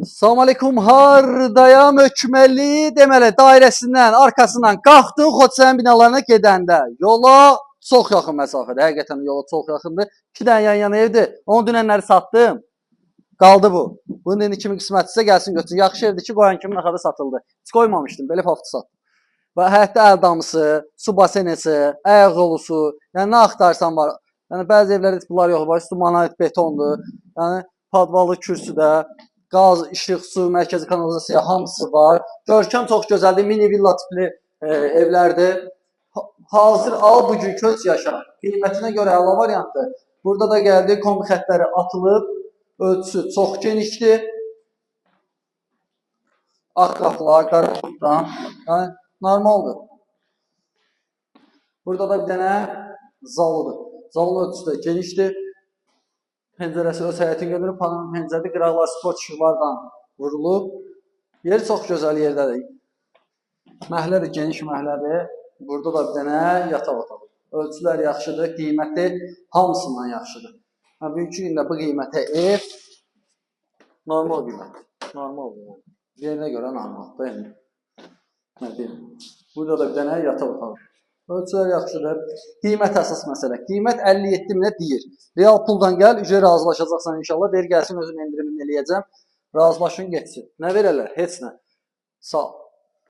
Salam aleykum, hardayam hökməli deməli dairəsindən, arkasından qalxdın Xoçəsən binalarına gedəndə yola çox yaxın məsafədə, həqiqətən yola çox yaxındır. 2 dənə yan-yana evdir. Onu dünənləri satdım. Qaldı bu. Bunun indi kimi qismətdirsə gəlsin götürsün. Yaxşı evdir ki, qoyan kimi naxada satıldı. Heç qoymamışdım, belə hafta satdım. Və həyətdə əl damısı, su basenesi, ayaq yolusu, yəni nə axtarsan var. Yəni bəzi evlərdə bunlar yox var, üstü monolit betondur. Yəni podvalı kürsüdə qaz, işıq, su, mərkəzi kanalizasiya hamısı var. Görkəm çox gözəldir, mini villa tipli evlərdir. Hazır al bu gün köç yaşa. Qiymətinə görə əla variantdır. Burada da gəldi, kombi xətləri atılıb, ölçüsü çox genişdir. Ağ qapılar, qarabutdan, yəni normaldır. Burada da bir dənə zalıdır. Zalı ölçüsü də genişdir. Pəncərəsi öz həyətini görünür, panoram pəncərədə qıraqlar sport işıqlardan vurulub. Yeri çox gözəl yerdədir. Məhlə də geniş məhlədir. Burada da bir dənə yataq otağı. Ölçülər yaxşıdır, qiyməti hamısından yaxşıdır. Bugünkü gündə bu qiymətə ev normal qiymət. Normaldır. Yerinə görə normaldır. Burada da bir dənə yataq otağı. Ölçülər yaxşıdır. Qiymət əsas məsələ. Qiymət 57 minə deyir. Real puldan gəl, ücret razılaşacaqsan inşallah. Deyir gəlsin özüm endirimini eləyəcəm. Razılaşın getsin. Nə verərlər? Heç nə. Sağ ol.